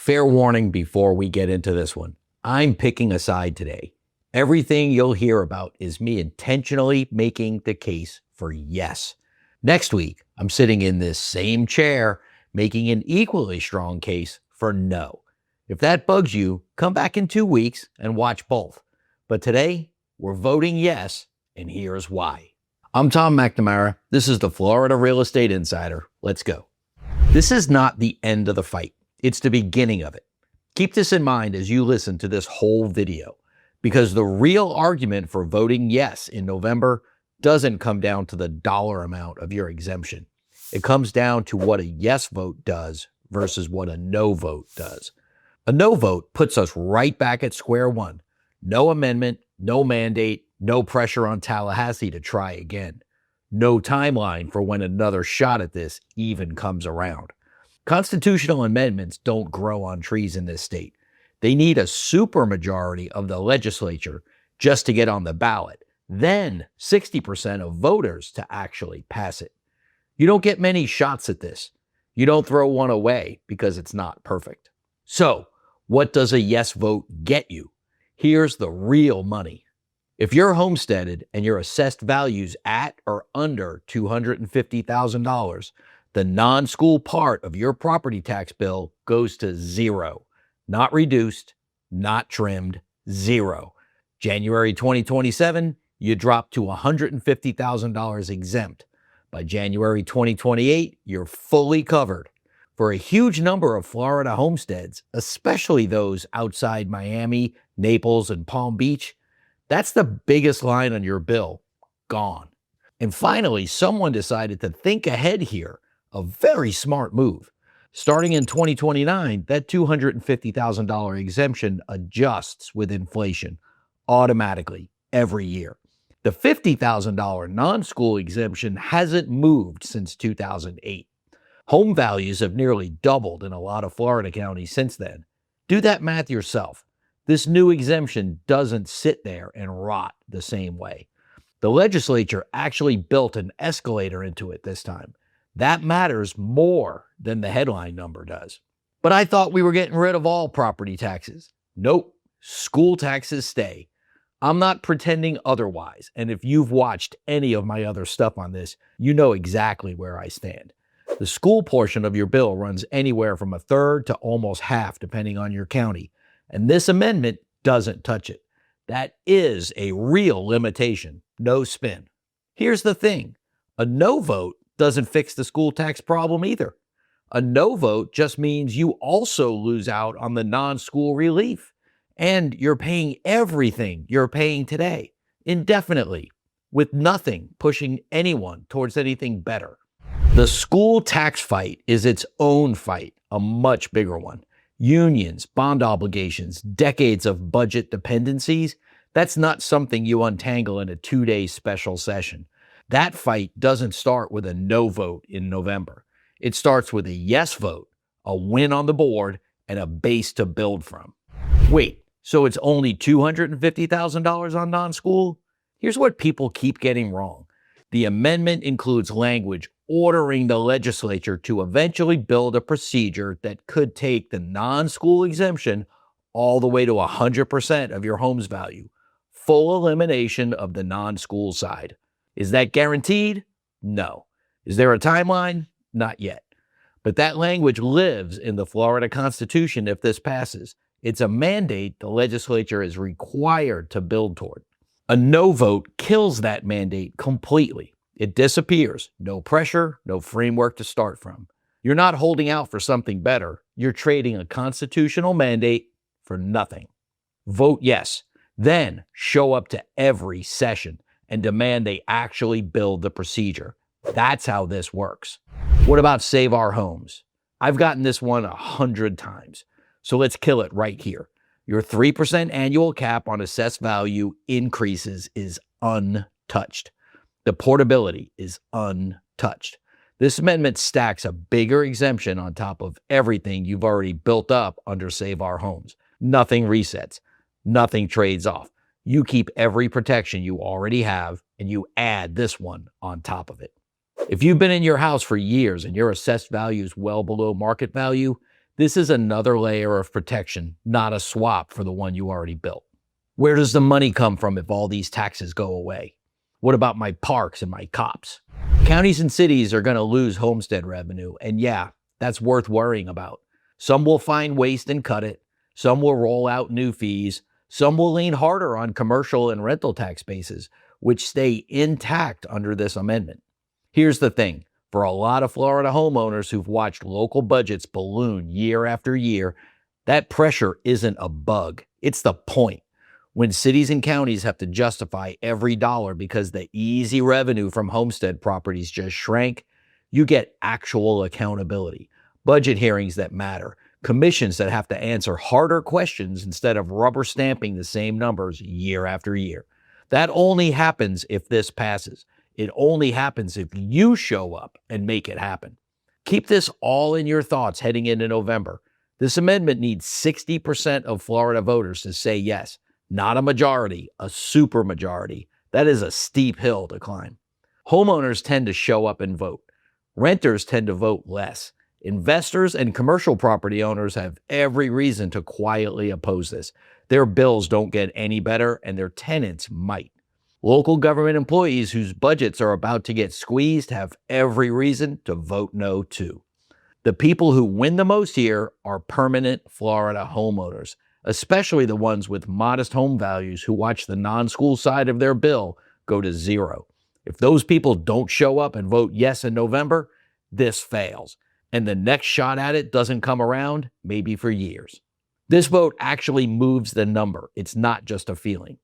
Fair warning before we get into this one. I'm picking a side today. Everything you'll hear about is me intentionally making the case for yes. Next week, I'm sitting in this same chair making an equally strong case for no. If that bugs you, come back in 2 weeks and watch both. But today, we're voting yes, and here's why. I'm Tom McNamara. This is the Florida Real Estate Insider. Let's go. This is not the end of the fight. It's the beginning of it. Keep this in mind as you listen to this whole video, because the real argument for voting yes in November doesn't come down to the dollar amount of your exemption. It comes down to what a yes vote does versus what a no vote does. A no vote puts us right back at square one. No amendment, no mandate, no pressure on Tallahassee to try again. No timeline for when another shot at this even comes around. Constitutional amendments don't grow on trees in this state. They need a supermajority of the legislature just to get on the ballot, then 60% of voters to actually pass it. You don't get many shots at this. You don't throw one away because it's not perfect. So, what does a yes vote get you? Here's the real money. If you're homesteaded and your assessed value's at or under $250,000, the non-school part of your property tax bill goes to zero. Not reduced, not trimmed, zero. January 2027, you drop to $150,000 exempt. By January 2028, you're fully covered. For a huge number of Florida homesteads, especially those outside Miami, Naples, and Palm Beach, that's the biggest line on your bill, gone. And finally, someone decided to think ahead here. A very smart move. Starting in 2029, that $250,000 exemption adjusts with inflation automatically every year. The $50,000 non-school exemption hasn't moved since 2008. Home values have nearly doubled in a lot of Florida counties since then. Do that math yourself. This new exemption doesn't sit there and rot the same way. The legislature actually built an escalator into it this time. That matters more than the headline number does. But I thought we were getting rid of all property taxes. Nope, school taxes stay. I'm not pretending otherwise, and if you've watched any of my other stuff on this, you know exactly where I stand. The school portion of your bill runs anywhere from a third to almost half, depending on your county, and this amendment doesn't touch it. That is a real limitation, no spin. Here's the thing, a no vote doesn't fix the school tax problem either. A no vote just means you also lose out on the non-school relief. And you're paying everything you're paying today, indefinitely, with nothing pushing anyone towards anything better. The school tax fight is its own fight, a much bigger one. Unions, bond obligations, decades of budget dependencies, that's not something you untangle in a 2-day special session. That fight doesn't start with a no vote in November. It starts with a yes vote, a win on the board, and a base to build from. Wait, so it's only $250,000 on non-school? Here's what people keep getting wrong. The amendment includes language ordering the legislature to eventually build a procedure that could take the non-school exemption all the way to 100% of your home's value. Full elimination of the non-school side. Is that guaranteed? No. Is there a timeline? Not yet. But that language lives in the Florida Constitution if this passes. It's a mandate the legislature is required to build toward. A no vote kills that mandate completely. It disappears. No pressure, no framework to start from. You're not holding out for something better. You're trading a constitutional mandate for nothing. Vote yes. Then show up to every session and demand they actually build the procedure. That's how this works. What about Save Our Homes? I've gotten this one 100 times, so let's kill it right here. Your 3% annual cap on assessed value increases is untouched. The portability is untouched. This amendment stacks a bigger exemption on top of everything you've already built up under Save Our Homes. Nothing resets. Nothing trades off. You keep every protection you already have, and you add this one on top of it. If you've been in your house for years and your assessed value is well below market value, This is another layer of protection, not a swap for the one you already built. Where does the money come from if all these taxes go away? What about my parks and my cops? Counties and cities are going to lose homestead revenue, and yeah, that's worth worrying about. Some will find waste and cut it. Some will roll out new fees. Some will lean harder on commercial and rental tax bases, which stay intact under this amendment. Here's the thing. For a lot of Florida homeowners who've watched local budgets balloon year after year, that pressure isn't a bug. It's the point. When cities and counties have to justify every dollar because the easy revenue from homestead properties just shrank, you get actual accountability, budget hearings that matter, commissions that have to answer harder questions instead of rubber stamping the same numbers year after year. That only happens if this passes. It only happens if you show up and make it happen. Keep this all in your thoughts heading into November. This amendment needs 60% of Florida voters to say yes. Not a majority, a supermajority. That is a steep hill to climb. Homeowners tend to show up and vote. Renters tend to vote less. Investors and commercial property owners have every reason to quietly oppose this. Their bills don't get any better, and their tenants might. Local government employees whose budgets are about to get squeezed have every reason to vote no too. The people who win the most here are permanent Florida homeowners, especially the ones with modest home values who watch the non-school side of their bill go to zero. If those people don't show up and vote yes in November, this fails, and the next shot at it doesn't come around, maybe for years. This vote actually moves the number. It's not just a feeling.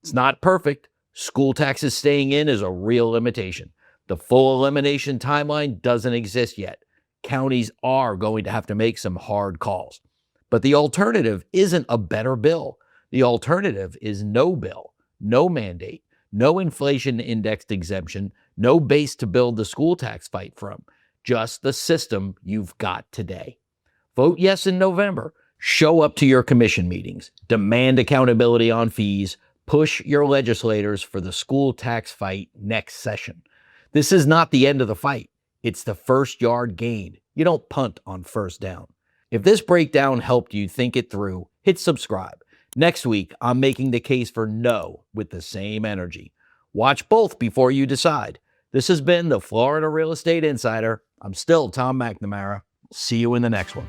It's not perfect. School taxes staying in is a real limitation. The full elimination timeline doesn't exist yet. Counties are going to have to make some hard calls. But the alternative isn't a better bill. The alternative is no bill, no mandate, no inflation-indexed exemption, no base to build the school tax fight from, just the system you've got today. Vote yes in November. Show up to your commission meetings. Demand accountability on fees. Push your legislators for the school tax fight next session. This is not the end of the fight. It's the first yard gained. You don't punt on first down. If this breakdown helped you think it through, hit subscribe. Next week, I'm making the case for no with the same energy. Watch both before you decide. This has been the Florida Real Estate Insider. I'm still Tom McNamara. See you in the next one.